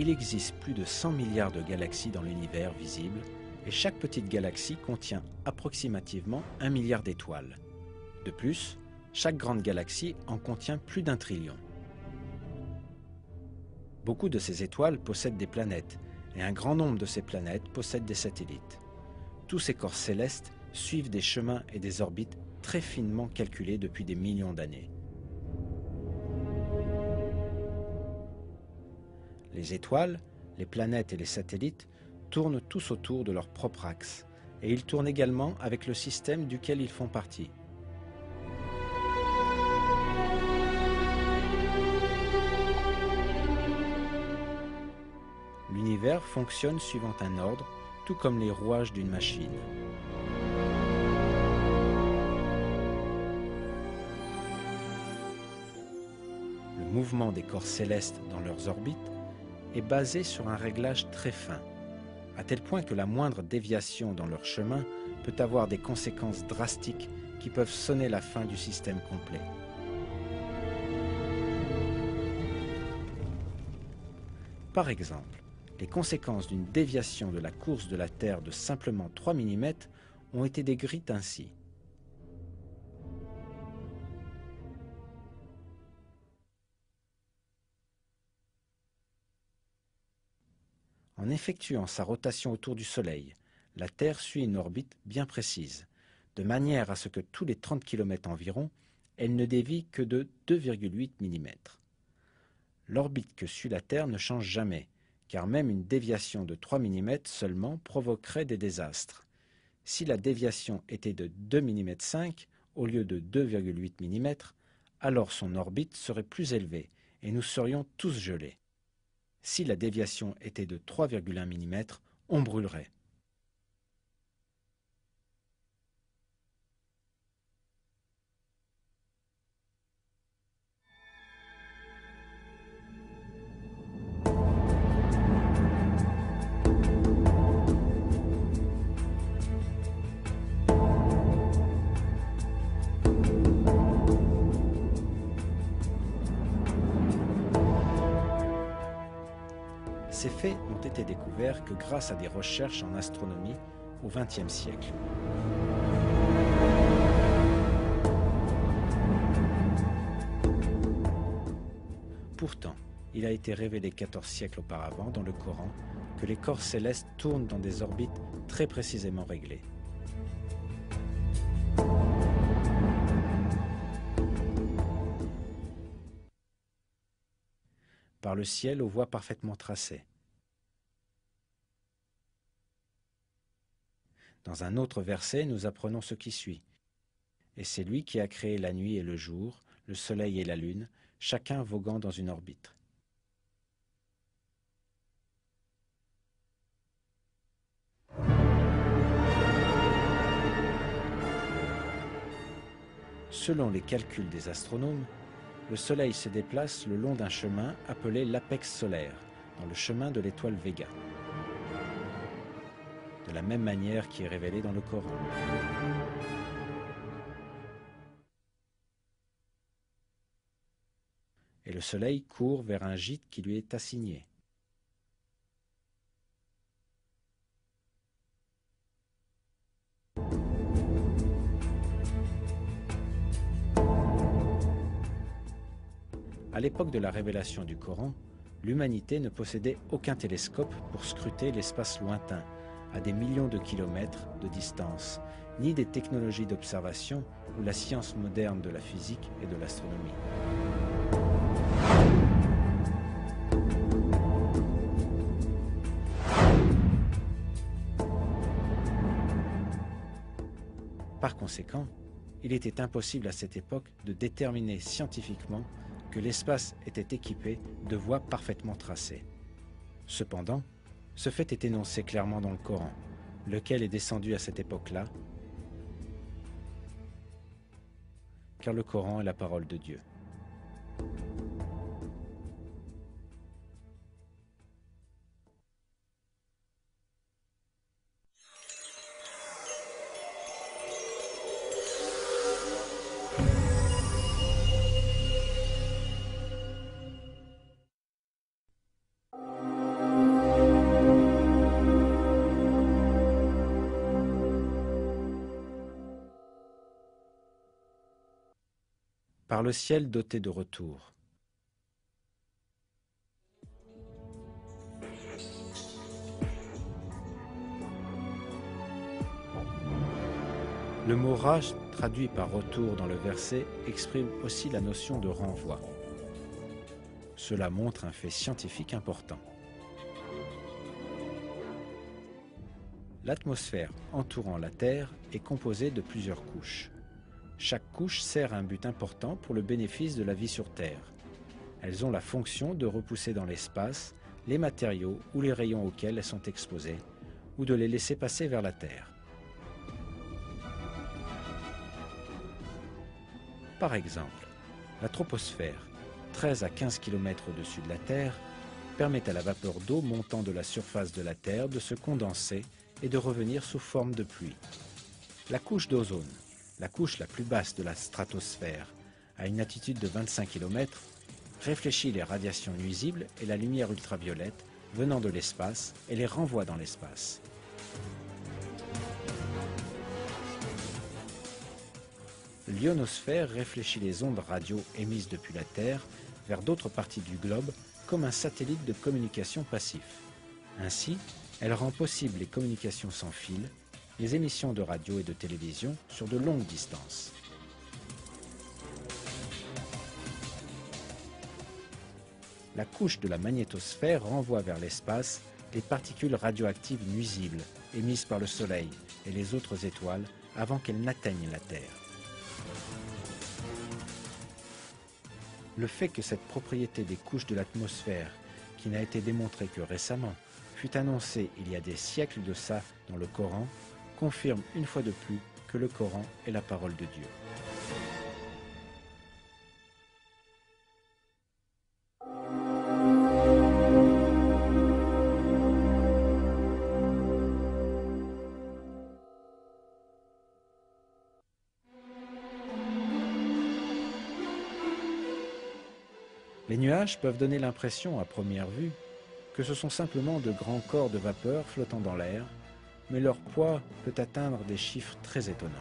Il existe plus de 100 milliards de galaxies dans l'univers visible et chaque petite galaxie contient approximativement 1 milliard d'étoiles. De plus, chaque grande galaxie en contient plus d'1 trillion. Beaucoup de ces étoiles possèdent des planètes et un grand nombre de ces planètes possèdent des satellites. Tous ces corps célestes suivent des chemins et des orbites très finement calculés depuis des millions d'années. Les étoiles, les planètes et les satellites tournent tous autour de leur propre axe, et ils tournent également avec le système duquel ils font partie. L'univers fonctionne suivant un ordre, tout comme les rouages d'une machine. Le mouvement des corps célestes dans leurs orbites est basé sur un réglage très fin, à tel point que la moindre déviation dans leur chemin peut avoir des conséquences drastiques qui peuvent sonner la fin du système complet. Par exemple, les conséquences d'une déviation de la course de la Terre de simplement 3 mm ont été décrites ainsi. En effectuant sa rotation autour du Soleil, la Terre suit une orbite bien précise, de manière à ce que tous les 30 km environ, elle ne dévie que de 2,8 mm. L'orbite que suit la Terre ne change jamais, car même une déviation de 3 mm seulement provoquerait des désastres. Si la déviation était de 2,5 mm au lieu de 2,8 mm, alors son orbite serait plus élevée et nous serions tous gelés. Si la déviation était de 3,1 mm, on brûlerait. Ces faits n'ont été découverts que grâce à des recherches en astronomie au XXe siècle. Pourtant, il a été révélé 14 siècles auparavant dans le Coran que les corps célestes tournent dans des orbites très précisément réglées. Par le ciel aux voies parfaitement tracées. Dans un autre verset, nous apprenons ce qui suit. Et c'est lui qui a créé la nuit et le jour, le soleil et la lune, chacun voguant dans une orbite. Selon les calculs des astronomes, le soleil se déplace le long d'un chemin appelé l'apex solaire, dans le chemin de l'étoile Véga. De la même manière qui est révélée dans le Coran. Et le soleil court vers un gîte qui lui est assigné. À l'époque de la révélation du Coran, l'humanité ne possédait aucun télescope pour scruter l'espace lointain, à des millions de kilomètres de distance, ni des technologies d'observation ou la science moderne de la physique et de l'astronomie. Par conséquent, il était impossible à cette époque de déterminer scientifiquement que l'espace était équipé de voies parfaitement tracées. Cependant, ce fait est énoncé clairement dans le Coran, lequel est descendu à cette époque-là, car le Coran est la parole de Dieu. par le ciel doté de retours. Le mot raj, traduit par retour dans le verset, exprime aussi la notion de renvoi. Cela montre un fait scientifique important. L'atmosphère entourant la Terre est composée de plusieurs couches. Chaque couche sert à un but important pour le bénéfice de la vie sur Terre. Elles ont la fonction de repousser dans l'espace les matériaux ou les rayons auxquels elles sont exposées, ou de les laisser passer vers la Terre. Par exemple, la troposphère, 13 à 15 km au-dessus de la Terre, permet à la vapeur d'eau montant de la surface de la Terre de se condenser et de revenir sous forme de pluie. La couche d'ozone, la couche la plus basse de la stratosphère, à une altitude de 25 km, réfléchit les radiations nuisibles et la lumière ultraviolette venant de l'espace et les renvoie dans l'espace. L'ionosphère réfléchit les ondes radio émises depuis la Terre vers d'autres parties du globe comme un satellite de communication passif. Ainsi, elle rend possible les communications sans fil, les émissions de radio et de télévision sur de longues distances. La couche de la magnétosphère renvoie vers l'espace les particules radioactives nuisibles émises par le Soleil et les autres étoiles avant qu'elles n'atteignent la Terre. Le fait que cette propriété des couches de l'atmosphère, qui n'a été démontrée que récemment, fut annoncée il y a des siècles de ça dans le Coran, confirme une fois de plus que le Coran est la parole de Dieu. Les nuages peuvent donner l'impression, à première vue, que ce sont simplement de grands corps de vapeur flottant dans l'air, mais leur poids peut atteindre des chiffres très étonnants.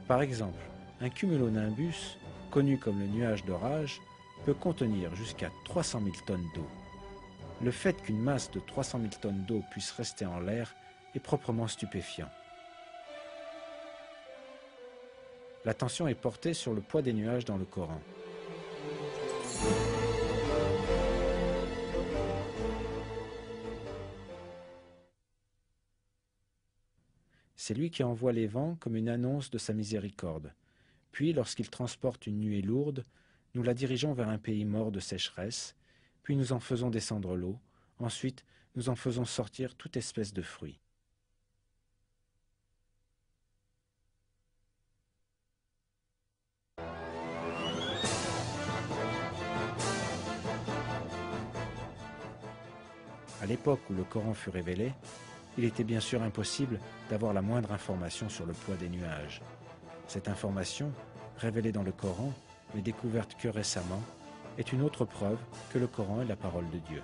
Par exemple, un cumulonimbus, connu comme le nuage d'orage, peut contenir jusqu'à 300 000 tonnes d'eau. Le fait qu'une masse de 300 000 tonnes d'eau puisse rester en l'air est proprement stupéfiant. L'attention est portée sur le poids des nuages dans le Coran. C'est lui qui envoie les vents comme une annonce de sa miséricorde. Puis, lorsqu'il transporte une nuée lourde, nous la dirigeons vers un pays mort de sécheresse, puis nous en faisons descendre l'eau, ensuite nous en faisons sortir toute espèce de fruits. À l'époque où le Coran fut révélé, il était bien sûr impossible d'avoir la moindre information sur le poids des nuages. Cette information, révélée dans le Coran, mais découverte que récemment, est une autre preuve que le Coran est la parole de Dieu.